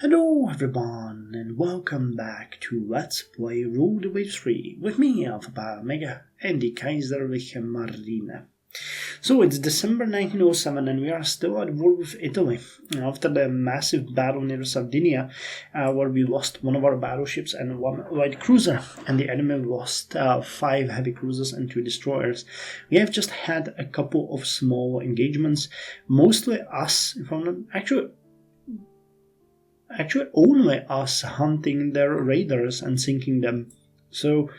Hello everyone and welcome back to Let's Play Rule the Waves 3 with me, Alpha Mega, and the Kaiserliche Marine. So it's December 1907 and we are still at war with Italy after the massive battle near Sardinia where we lost one of our battleships and one light cruiser, and the enemy lost 5 heavy cruisers and 2 destroyers. We have just had a couple of small engagements, mostly us, if I'm not actually only us hunting their raiders and sinking them. So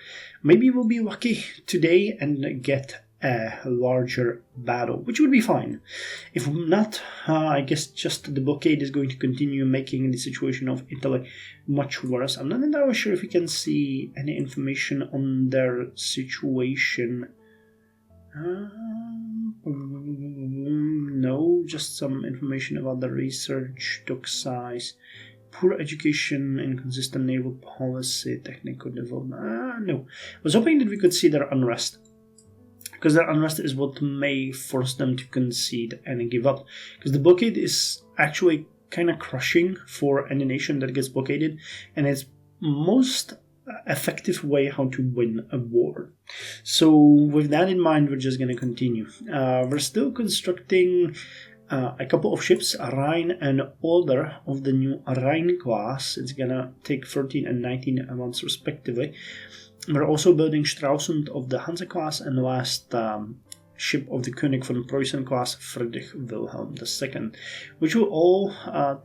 maybe we'll be lucky today and get a larger battle, which would be fine. If not, I guess just the blockade is going to continue making the situation of Italy much worse. I'm not entirely sure if we can see any information on their situation. No, just some information about the research, dock size, poor education, inconsistent naval policy, technical development. No, I was hoping that we could see their unrest, because their unrest is what may force them to concede and give up, because the blockade is actually kind of crushing for any nation that gets blockaded, and it's most effective way how to win a war. So with that in mind, we're just going to continue. We're still constructing a couple of ships, Rhine and Oder, of the new Rhine class. It's going to take 13 and 19 months respectively. We're also building Stralsund of the Hansa class, and the last ship of the König von Preußen class, Friedrich Wilhelm II, which will all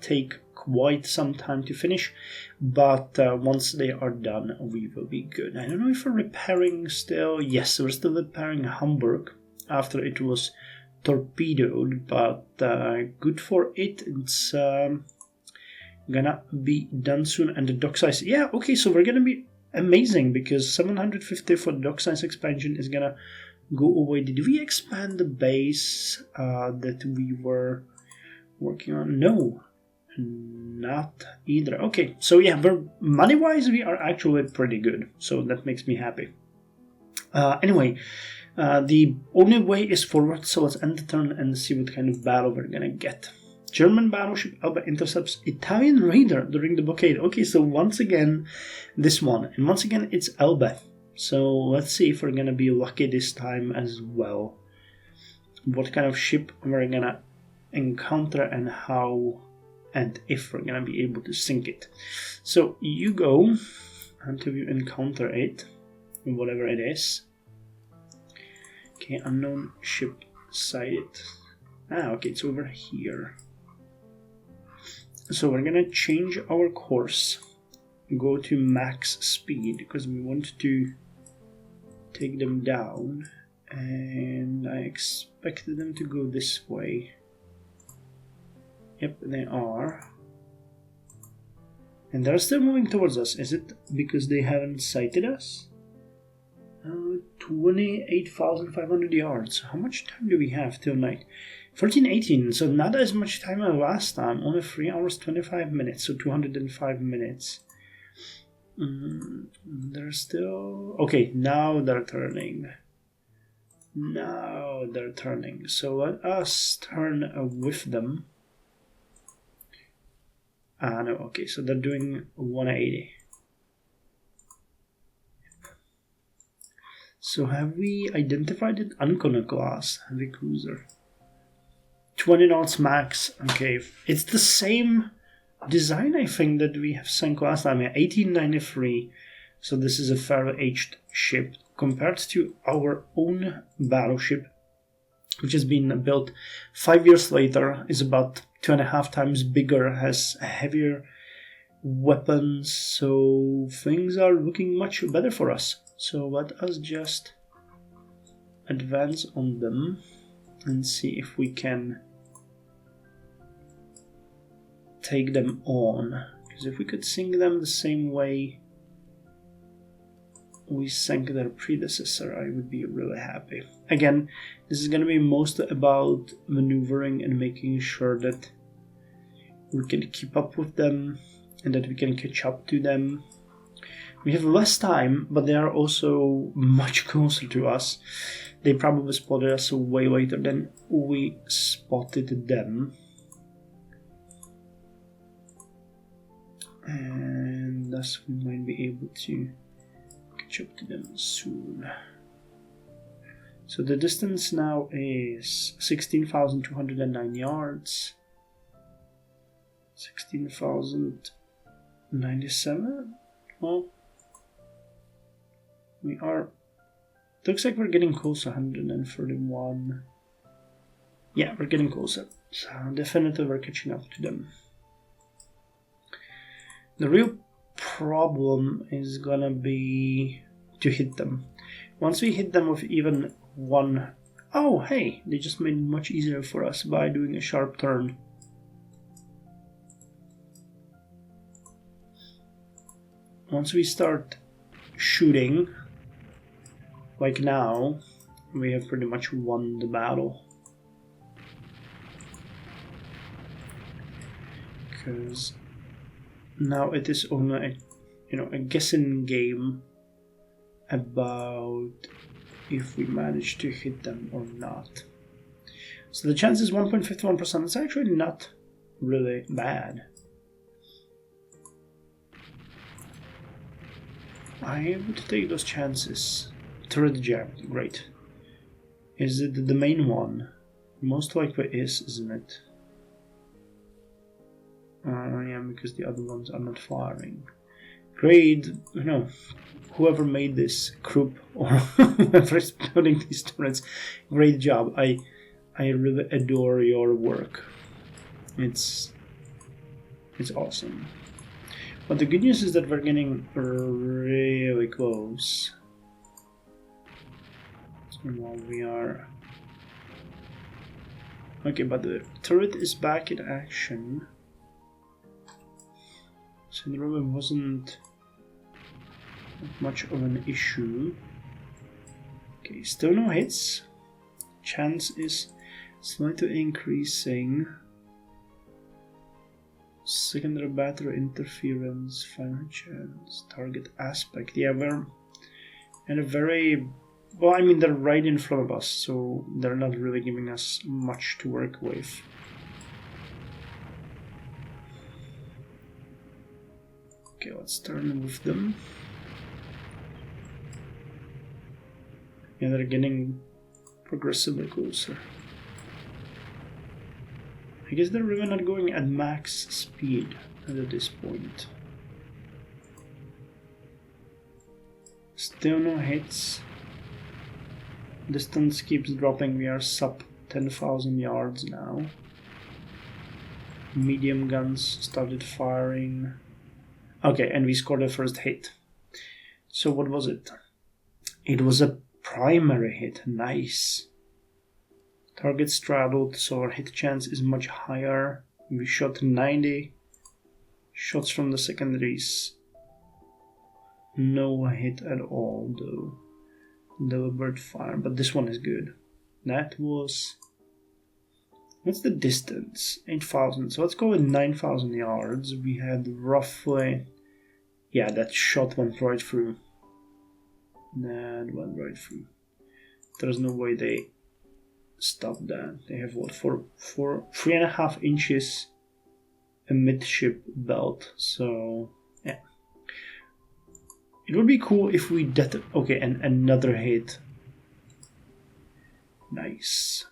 take quite some time to finish, but once they are done, we will be good. I don't know if we're repairing still. Yes, we're still repairing Hamburg after it was torpedoed, but good for it. It's gonna be done soon. And the dock size, yeah, okay, so we're gonna be amazing, because 750 for the dock size expansion is gonna go away. Did we expand the base that we were working on? No, not either. Okay, so yeah, money wise we are actually pretty good, so that makes me happy. Anyway, the only way is forward, so let's end the turn and see what kind of battle we're gonna get. German battleship Elba intercepts Italian raider during the blockade. Okay, so once again this one, and once again it's Elba. So let's see if we're gonna be lucky this time as well. What kind of ship we're gonna encounter and how, and if we're gonna be able to sink it. So you go until you encounter it, whatever it is. Okay, unknown ship sighted. Okay, it's over here. So we're gonna change our course, go to max speed, because we want to take them down, and I expected them to go this way. Yep, they are. And they're still moving towards us. Is it because they haven't sighted us? 28,500 yards. How much time do we have till night? 14:18, so not as much time as last time. Only 3 hours 25 minutes, so 205 minutes. They're still... Okay, now they're turning. Now they're turning. So let us turn with them. No, okay, so they're doing 180. So have we identified it? Ancona class, heavy cruiser. 20 knots max. Okay, it's the same design, I think, that we have sunk last time. 1893. So this is a fairly aged ship compared to our own battleship, which has been built 5 years later, is about 2.5 times bigger, has heavier weapons, so things are looking much better for us. So let us just advance on them and see if we can take them on, because if we could sink them the same way we sank their predecessor, I would be really happy. Again, this is going to be mostly about maneuvering and making sure that we can keep up with them and that we can catch up to them. We have less time, but they are also much closer to us. They probably spotted us way later than we spotted them. and thus we might be able to catch up to them soon. So the distance now is 16,209 yards. 16,097? Well, we are... Looks like we're getting closer, 131. Yeah, we're getting closer. So definitely we're catching up to them. The real problem is gonna be to hit them. Once we hit them with even one... Oh, hey! They just made it much easier for us by doing a sharp turn. Once we start shooting, like now, we have pretty much won the battle. Because now it is only a guessing game about if we manage to hit them or not. So the chance is 1.51%. It's actually not really bad. I am able to take those chances. Turret jammed, great. Is it the main one? Most likely is, isn't it? Yeah, because the other ones are not firing. Great, whoever made this group or whoever is building these turrets, great job. I really adore your work. It's awesome. But the good news is that we're getting really close. While we are... Okay, but the turret is back in action. So the rubber wasn't much of an issue. Okay, still no hits. Chance is slightly increasing. Secondary battery interference, final chance, target aspect. Yeah, we're in a very... Well, I mean, they're right in front of us, so they're not really giving us much to work with. Okay, let's turn with them. Yeah, they're getting progressively closer. I guess they're really not going at max speed at this point. Still no hits. Distance keeps dropping. We are sub 10,000 yards now. Medium guns started firing. Okay, and we scored the first hit. So what was it? It was a primary hit. Nice. Target straddled, so our hit chance is much higher. We shot 90 shots from the secondaries. No hit at all, though. Deliberate fire, but this one is good. That was... What's the distance? 8,000. So let's go with 9,000 yards. We had roughly... Yeah, that shot went right through. That went right through. There's no way they stopped that. They have what? For 3.5 inches a midship belt. So yeah. It would be cool if we did... Okay, and another hit. Nice.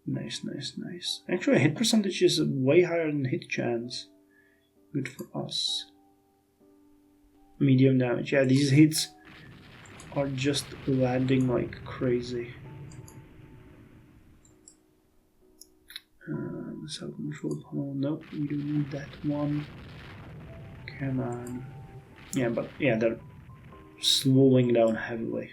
Nice, nice, nice. Actually, hit percentage is way higher than hit chance. Good for us. Medium damage. Yeah, these hits are just landing like crazy. Missile control panel. Nope, we don't need that one. Come on. Yeah, but yeah, they're slowing down heavily.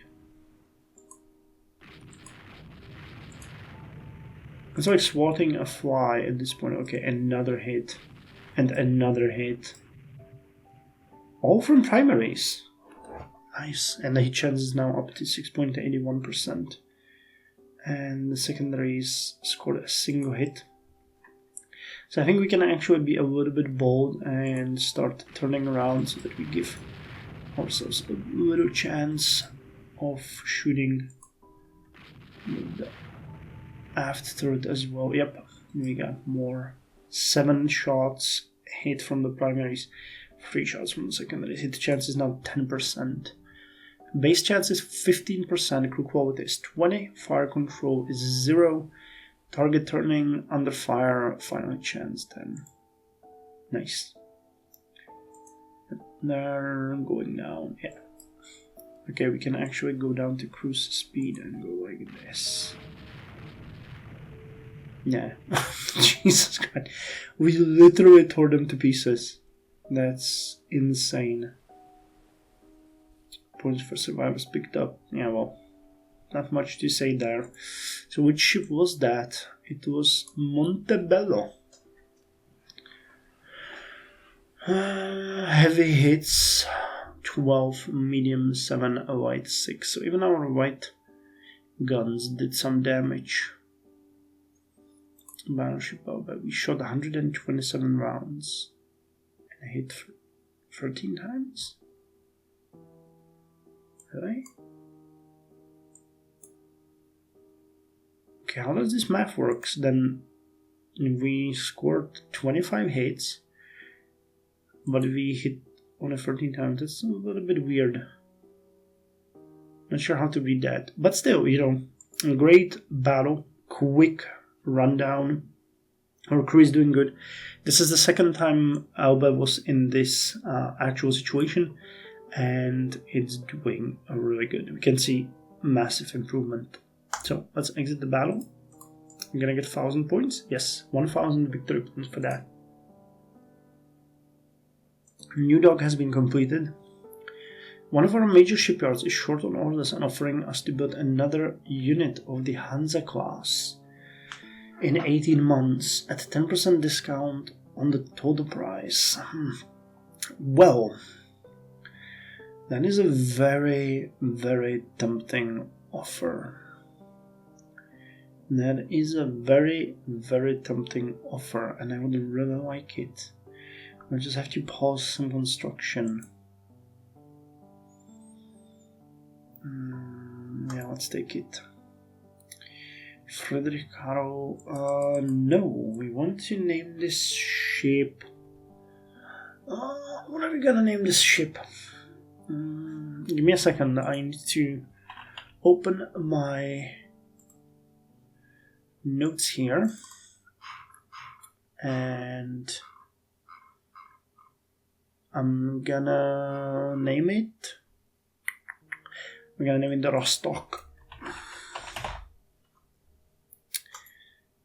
It's like swatting a fly at this point. Okay, another hit. And another hit. All from primaries. Nice. And the hit chance is now up to 6.81%. And the secondaries scored a single hit. So I think we can actually be a little bit bold and start turning around so that we give ourselves a little chance of shooting the aft turret as well. Yep, we got more. 7 shots. hit from the primaries, 3 shots from the secondaries. Hit chance is now 10%. Base chance is 15%, crew quality is 20, fire control is 0, target turning under fire, final chance 10. Nice. They're going down, yeah. Okay, we can actually go down to cruise speed and go like this. Yeah. Jesus Christ. We literally tore them to pieces. That's insane. Points for survivors picked up. Yeah, well, not much to say there. So which ship was that? It was Montebello. Heavy hits 12, medium 7, light 6. So even our light guns did some damage. Battleship over. We shot 127 rounds and hit 13 times. Really? Okay, how does this math work? Then we scored 25 hits, but we hit only 13 times. That's a little bit weird. Not sure how to read that. But still, you know, a great battle, quick rundown. Our crew is doing good. This is the second time Alba was in this actual situation, and it's doing really good. We can see massive improvement. So let's exit the battle. I'm gonna get 1,000 points. Yes, 1,000 victory points for that. New dock has been completed. One of our major shipyards is short on orders and offering us to build another unit of the Hansa class in 18 months at 10% discount on the total price. Well, that is a very, very tempting offer. That is a very, very tempting offer, and I would really like it. We'll just have to pause some construction. Yeah, let's take it. Frederick Harrow. No, we want to name this ship. What are we gonna name this ship? Give me a second. I need to open my notes here, and I'm gonna name it. We're gonna name it the Rostock.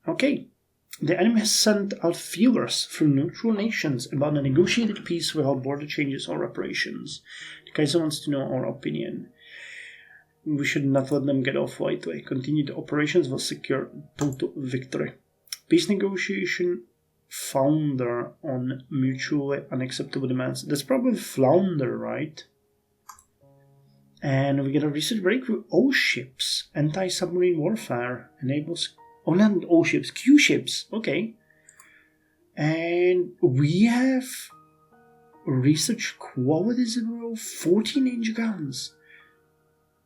Okay, the enemy has sent out feelers from neutral nations about a negotiated peace without border changes or reparations. The Kaiser wants to know our opinion. We should not let them get off lightly. Continued operations will secure total victory. Peace negotiation founder on mutually unacceptable demands. That's probably flounder, right? And we get a research breakthrough. All ships. Anti-submarine warfare enables... Oh, not all ships. Q ships. Okay. And we have research quality 0, 14-inch guns.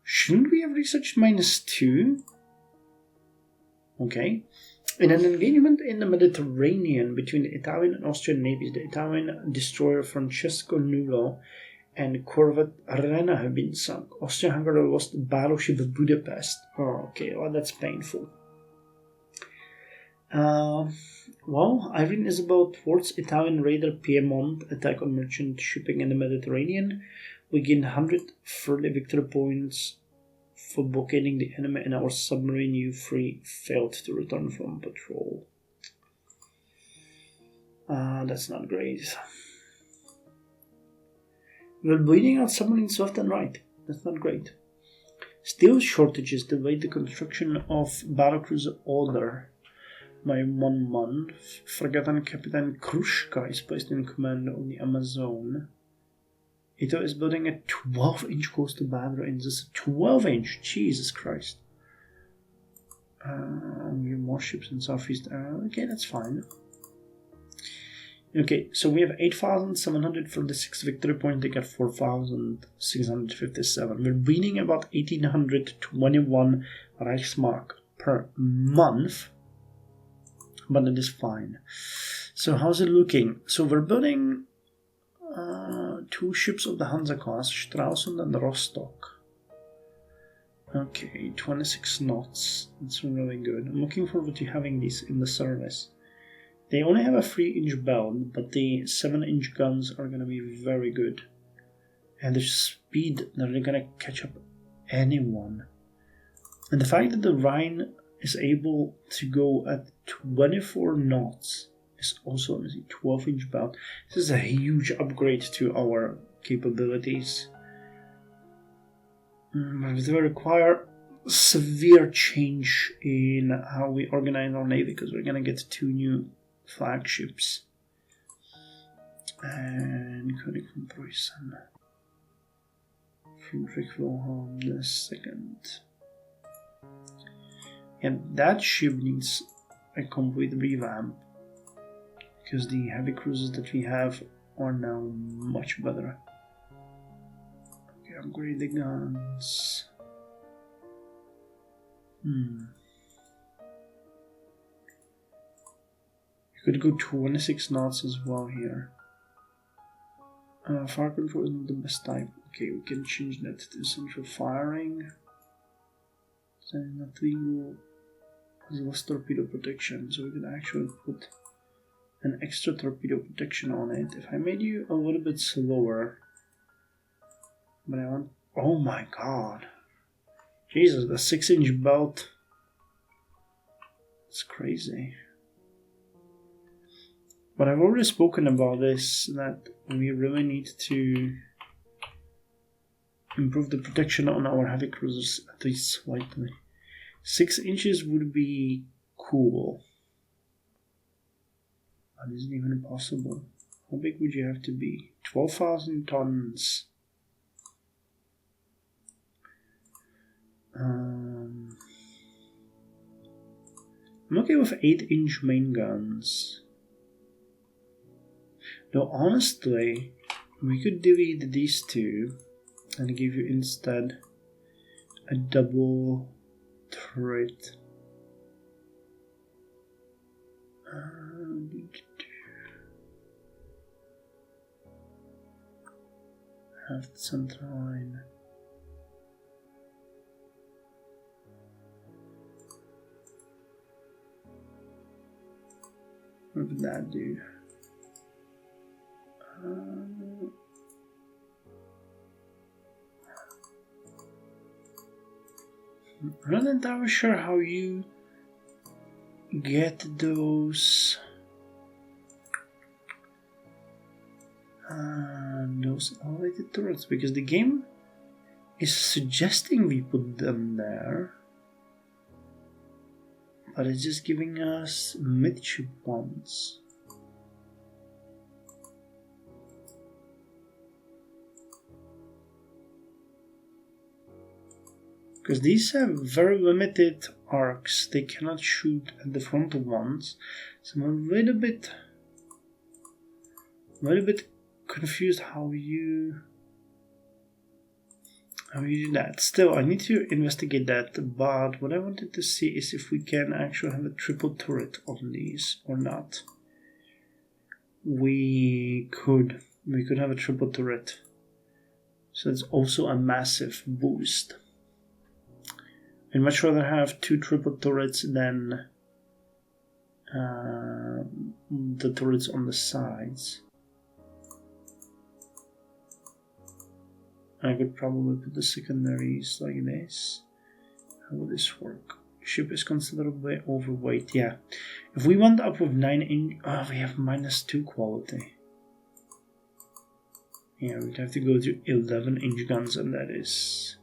Shouldn't we have research -2? Okay. In an engagement in the Mediterranean between the Italian and Austrian navies, the Italian destroyer Francesco Nulo and corvette Rena have been sunk. Austria-Hungary lost the battleship Budapest. Oh, okay. Well, that's painful. Well, Irene Isabel thwarts Italian raider Piedmont attack on merchant shipping in the Mediterranean. We gain 130 victory points for blockading the enemy, and our submarine U3 failed to return from patrol. That's not great. We're bleeding out submarines left and right. That's not great. Steel shortages delayed the construction of battlecruiser Oder by 1 month. Frigate Captain Krushka is placed in command of the Amazon. Ito is building a 12-inch coastal battery, and this is a 12-inch. Jesus Christ. We have more ships in Southeast area. Okay, that's fine. Okay, so we have 8,736 victory points. They got 4,657. We're winning about 1,821 Reichsmark per month, but it is fine. So how's it looking? So we're building 2 ships of the Hansa class, Stralsund and Rostock. Okay, 26 knots. That's really good. I'm looking forward to having these in the service. They only have a 3-inch belt, but the 7-inch guns are going to be very good. And the speed, they're going to catch up anyone. And the fact that the Rhine is able to go at 24 knots is also amazing. 12-inch belt. This is a huge upgrade to our capabilities. But it will require severe change in how we organize our navy, because we're going to get 2 new flagships. And König von Preußen. Friedrich Wilhelm II. And that ship needs a complete revamp, because the heavy cruisers that we have are now much better. Okay, upgrade the guns. You could go 26 knots as well here. Fire control isn't the best type. Okay, we can change that to central firing. Then not legal. Has less torpedo protection, so we could actually put an extra torpedo protection on it. If I made you a little bit slower, but I want. Oh my god! Jesus, the 6-inch belt. It's crazy. But I've already spoken about this, that we really need to improve the protection on our heavy cruisers at least slightly. 6 inches would be cool. That isn't even possible. How big would you have to be? 12,000 tons. I'm okay with 8-inch main guns. Though honestly, we could delete these 2 and give you instead a double turret. Have the center line. What would that do? I'm not entirely sure how you get those elevated turrets, because the game is suggesting we put them there, but it's just giving us midship ones. Because these have very limited arcs, they cannot shoot at the frontal ones, so I'm a little bit confused how you do that. Still, I need to investigate that, but what I wanted to see is if we can actually have a triple turret on these or not. We could have a triple turret, so it's also a massive boost. I'd much rather have 2 triple turrets than the turrets on the sides. I could probably put the secondaries like this. How would this work? Ship is considerably overweight. Yeah. If we went up with 9-inch... Oh, we have -2 quality. Yeah, we'd have to go to 11-inch guns, and that is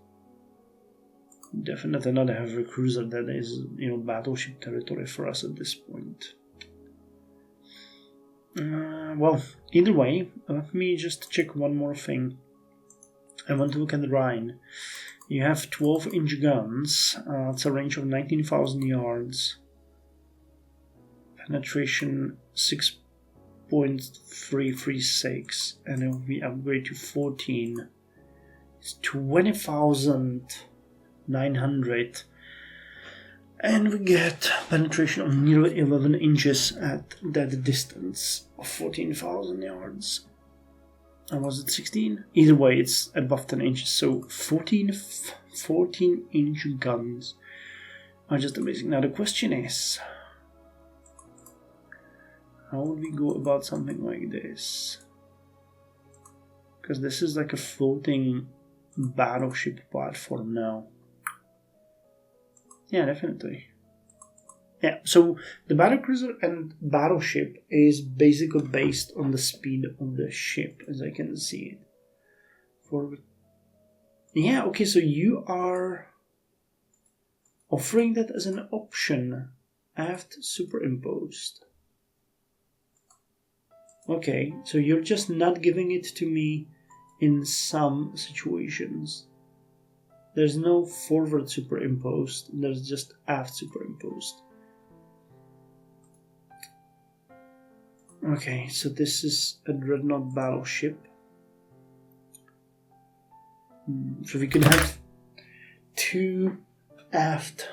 definitely not a heavy cruiser. That is, battleship territory for us at this point. Well, either way, let me just check one more thing. I want to look at the Rhine. You have 12-inch guns. It's a range of 19,000 yards. Penetration 6.336, and if we upgrade to 14, it's 20,900. And we get penetration of nearly 11 inches at that distance of 14,000 yards. And was it 16? Either way, it's above 10 inches. So 14-inch guns are just amazing. Now the question is, how would we go about something like this? Because this is like a floating battleship platform now. Yeah, definitely. Yeah, so the battlecruiser and battleship is basically based on the speed of the ship, as I can see it. Yeah, okay, so you are offering that as an option, aft superimposed. Okay, so you're just not giving it to me in some situations. There's no forward superimposed, there's just aft superimposed. Okay, so this is a Dreadnought battleship. So we could have 2 aft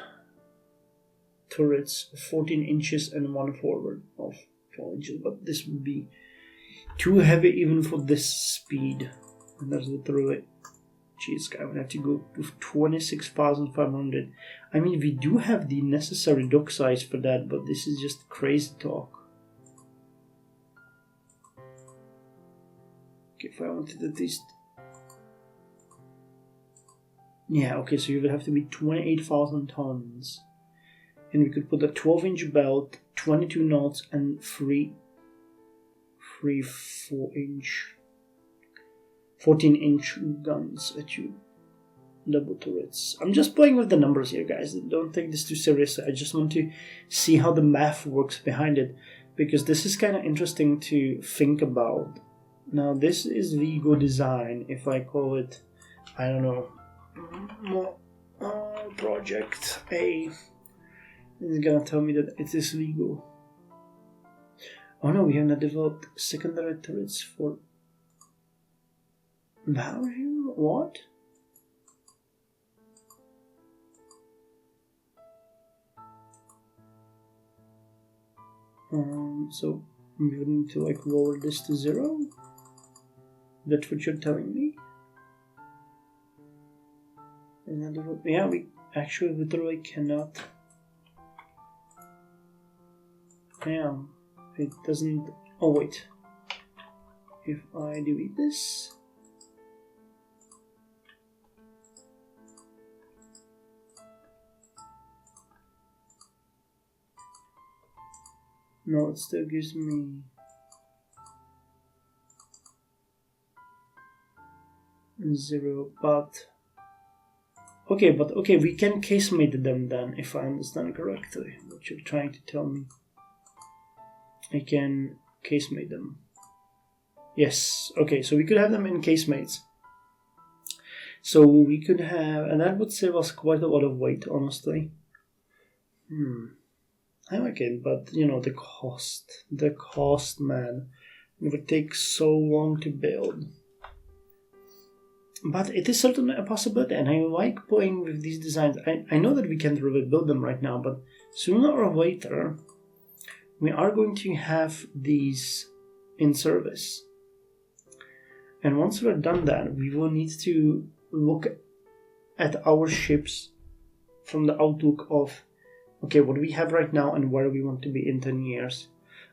turrets, 14 inches and 1 forward of 12 inches, but this would be too heavy even for this speed. And there's literally, geez, I would have to go with 26,500. I mean, we do have the necessary dock size for that, but this is just crazy talk. Okay, if I wanted at least... Yeah, okay, so you would have to be 28,000 tons. And we could put a 12-inch belt, 22 knots, and 3 4-inch, 14-inch guns at you. Double turrets. I'm just playing with the numbers here, guys. Don't take this too seriously. I just want to see how the math works behind it, because this is kind of interesting to think about. Now, this is Vigo design. If I call it, I don't know, Project A, it's gonna tell me that it is Vigo. Oh no, we have not developed secondary turrets for value? What? So we would need to like lower this to 0? That's what you're telling me? Yeah, we actually literally cannot. Yeah, it doesn't. Oh, wait. If I delete this. No, it still gives me. Zero, but. Okay, we can casemate them then, if I understand correctly what you're trying to tell me. I can casemate them. Yes, okay, so we could have them in casemates. So we could have, and that would save us quite a lot of weight, honestly. I like it, but you know, the cost, man. It would take so long to build. But it is certainly a possibility, and I like playing with these designs. I know that we can't really build them right now, but sooner or later, we are going to have these in service. And once we're done that, we will need to look at our ships from the outlook of, okay, what do we have right now and where we want to be in 10 years,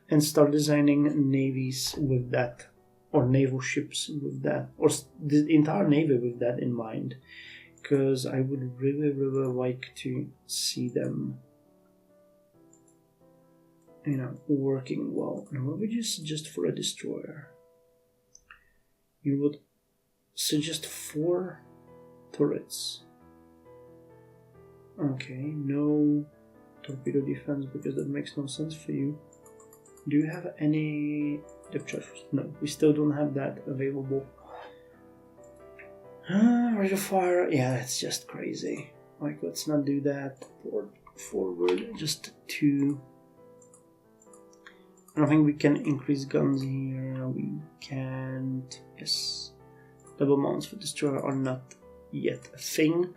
and start designing navies with that. Or naval ships with that, or the entire navy with that in mind, because I would really like to see them, you know, working well. And what would you suggest for a destroyer? You would suggest 4 turrets. Okay, no torpedo defense because that makes no sense for you. Do you have any depth charges? No, we still don't have that available. Rate of fire, yeah, that's just crazy. Like, let's not do that. Port forward, just 2. I don't think we can increase guns here. We can't. Yes, double mounts for destroyer are not yet a thing.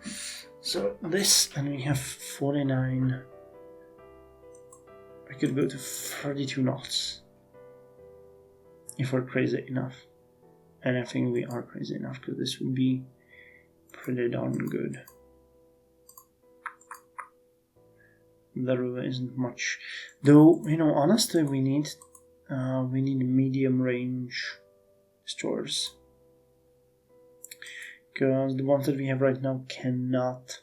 So this, and we have 49. I could go to 32 knots if we're crazy enough. And I think we are crazy enough, because this would be pretty darn good. There isn't much, though. Honestly, we need medium range stores, because the ones that we have right now cannot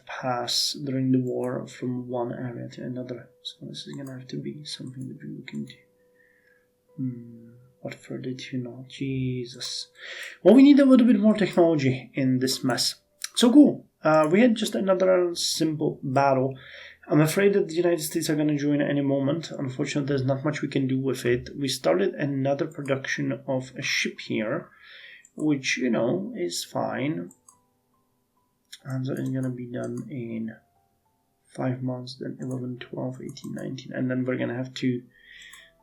pass during the war from one area to another. So this is gonna have to be something that we look into. What further do you know? Jesus. Well, we need a little bit more technology in this mess. So cool. We had just another simple battle. I'm afraid that the United States are going to join at any moment. Unfortunately, there's not much we can do with it. We started another production of a ship here, which, is fine. And so it's going to be done in 5 months, then 11, 12, 18, 19. And then we're going to have to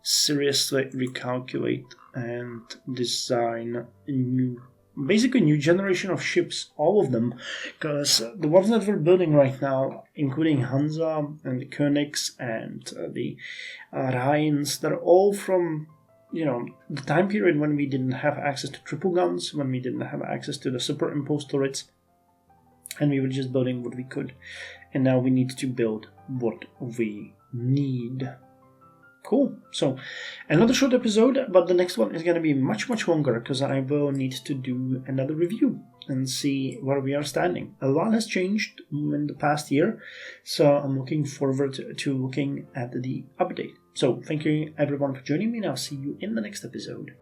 seriously recalculate and design a new generation of ships, all of them, because the ones that we're building right now, including Hansa and the Königs and the Rhines, they're all from the time period when we didn't have access to triple guns, when we didn't have access to the superimposed turrets, and we were just building what we could. And now we need to build what we need. Cool. So another short episode, but the next one is going to be much longer, because I will need to do another review and see where we are standing. A lot has changed in the past year, so I'm looking forward to looking at the update. So thank you everyone for joining me, and I'll see you in the next episode.